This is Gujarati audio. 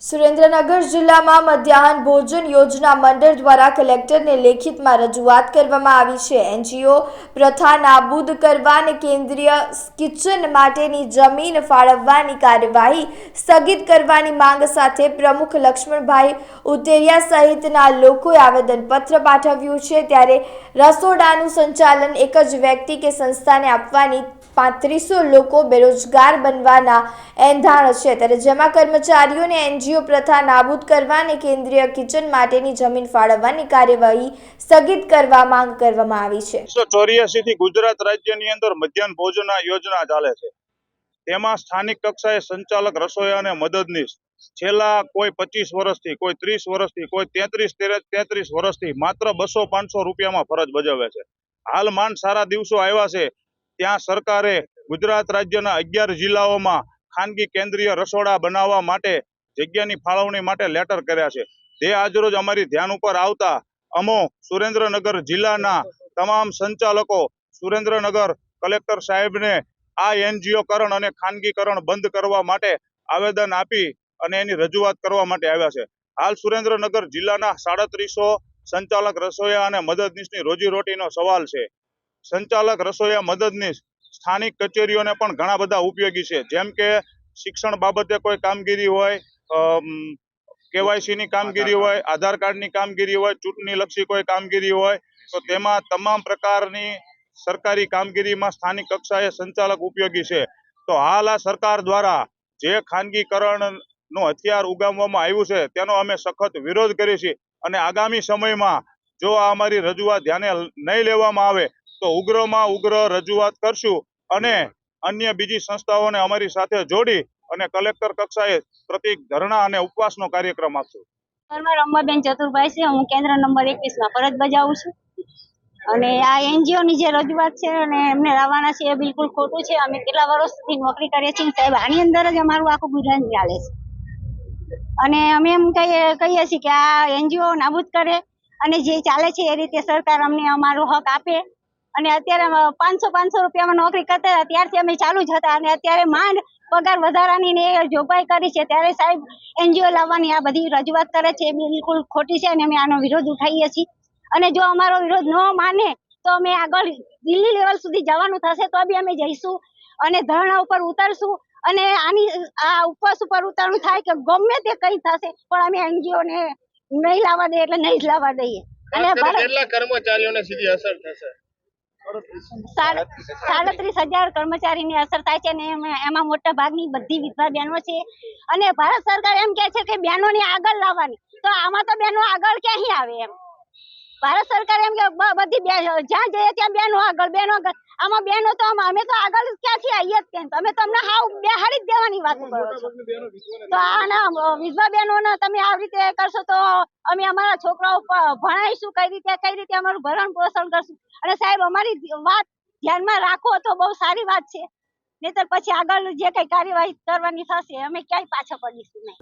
સુરેન્દ્રનગર જિલ્લામાં મધ્યાહન ભોજન યોજના મંડળ દ્વારા કલેક્ટરને લેખિતમાં રજૂઆત કરવામાં આવી છે। એનજીઓ પ્રથા નાબૂદ કરવા અને કેન્દ્રીય કિચન માટેની જમીન ફાળવવાની કાર્યવાહી સ્થગિત કરવાની માંગ સાથે પ્રમુખ લક્ષ્મણભાઈ ઉતેરિયા સહિતના લોકોએ આવેદનપત્ર પાઠવ્યું છે। ત્યારે રસોડાનું સંચાલન એક જ વ્યક્તિ કે સંસ્થાને આપવાની 3500 લોકો બેરોજગાર બનવાના એંધાણ છે। ત્યારે જેમાં કર્મચારીઓને એનજીઓ પ્રથા નાબૂદ કરવા અને કેન્દ્રીય કિચન માટેની જમીન ફાળવવાની કાર્યવાહી સ્થગિત કરવા માંગ કરવામાં આવી છે। 1984 થી ગુજરાત રાજ્યની અંદર મધ્યાહન ભોજન યોજના ચાલે છે। તેમાં સ્થાનિક કક્ષાએ સંચાલક રસોઈયા અને મદદનીશ છેલ્લા કોઈ 25 વર્ષથી, કોઈ 30 વર્ષથી, કોઈ 33 વર્ષથી માત્ર 200-500 રૂપિયામાં ફરજ બજાવે છે। હાલ માંડ સારા દિવસો આવ્યા છે ત્યાં સરકારે ગુજરાત રાજ્યના 11 જિલ્લાઓમાં ખાનગી કેન્દ્રીય રસોડા બનાવવા માટે જગ્યાની ફાળવણી માટે લેટર કર્યા છે। તે આજરોજ અમારી ધ્યાન ઉપર આવતા અમો સુરેન્દ્રનગર જિલ્લાના તમામ સંચાલકો સુરેન્દ્રનગર કલેક્ટર સાહેબને આ એનજીઓકરણ અને ખાનગીકરણ બંધ કરવા માટે આવેદન આપી અને એની રજૂઆત કરવા માટે આવ્યા છે। હાલ સુરેન્દ્રનગર જિલ્લાના 3700 સંચાલક રસોઈયા અને મદદનીશની રોજીરોટીનો સવાલ છે। સંચાલક રસોઈયા મદદનીશ સ્થાનિક કચેરીઓને પણ ઘણા બધા ઉપયોગી છે, જેમ કે શિક્ષણ બાબતે કોઈ કામગીરી હોય, કેવાયસીની કામગીરી હોય, આધાર કાર્ડની કામગીરી હોય, ચૂંટણી લક્ષી કોઈ કામગીરી હોય, તો તેમાં તમામ પ્રકારની સરકારી કામગીરીમાં સ્થાનિક કક્ષાએ સંચાલક ઉપયોગી છે। તો હાલ આ સરકાર દ્વારા જે ખાનગીકરણનું હથિયાર ઉગામવામાં આવ્યું છે તેનો અમે સખત વિરોધ કરીએ છીએ અને આગામી સમયમાં જો આ અમારી રજૂઆત ધ્યાને નહીં લેવામાં આવે તો ઉગ્રમાં ઉગ્ર રજૂઆત કરશું અને અન્ય બીજી સંસ્થાઓને અમારી સાથે જોડી અને કલેક્ટર કક્ષાએ પ્રતિક ધરણા અને ઉપવાસનો કાર્યક્રમ આપશું। રમાબેન ચતુરભાઈ છે, હું કેન્દ્ર નંબર 21 માં ફરજ બજાવું છું અને આ એનજીઓ ની જે રજૂઆત છે અને એમને લાવવાના છે એ બિલકુલ ખોટું છે। અમે કેટલા વર્ષથી નોકરી કરીએ છીએ સાહેબ, આની અંદર જ અમારું આખું ગુજરાન ચાલે છે અને અમે એમ કહીએ છીએ કે આ એનજીઓ નાબૂદ કરે અને જે ચાલે છે એ રીતે સરકાર અમને અમારો હક આપે। અને અત્યારે 500 રૂપિયામાં નોકરી કરતા હતા ત્યારથી અમે ચાલુ જ હતા અને અત્યારે માંડ પગાર વધારાની ને જોગવાઈ કરી છે, ત્યારે સાહેબ એનજીઓ લાવવાની આ બધી રજૂઆત કરે છે એ બિલકુલ ખોટી છે અને અમે આનો વિરોધ ઉઠાવીએ છીએ। અને જો અમારો વિરોધ ન માને તો અમે આગળ દિલ્હી લેવલ સુધી જવાનું થશે તો બી અમે જઈશું અને ધરણા ઉપર ઉતરશું અને આની આ ઉપવાસ ઉપર ઉતરવું થાય કે ગમે તે કઈ થશે પણ અમે એનજીઓ ને નહીં લાવવા દઈએ એટલે નહીં જ લાવવા દઈએ। અને કેટલા કર્મચારીઓને સીધી અસર થશે? 37,000 કર્મચારીની અસર થાય છે અને એમાં મોટા ભાગની બધી વિધવા બહેનો છે અને ભારત સરકાર એમ કે છે કે બહેનોને આગળ લાવવાની, તો આમાં તો બહેનો આગળ ક્યાંથી આવે? એમ ભારત સરકાર એમ કે બધી જ્યાં જઈએ ત્યાં બહેનો આગળ આમાં બહેનો તો અમે તો આગળ ક્યાંથી આવીએ જ કેમ? તમે તો અમને હાવ બેહાડી જ દેવાની વાત કરો છો। તો આના વિધવા બહેનોને તમે આવી રીતે કરશો તો અમે અમારા છોકરાઓ ભણાવીશું કઈ રીતે અમારું ભરણ પોષણ કરશું? અને સાહેબ અમારી વાત ધ્યાનમાં રાખો તો બહુ સારી વાત છે, નહીતર પછી આગળ જે કઈ કાર્યવાહી કરવાની થશે અમે ક્યાંય પાછા પડીશું નહીં।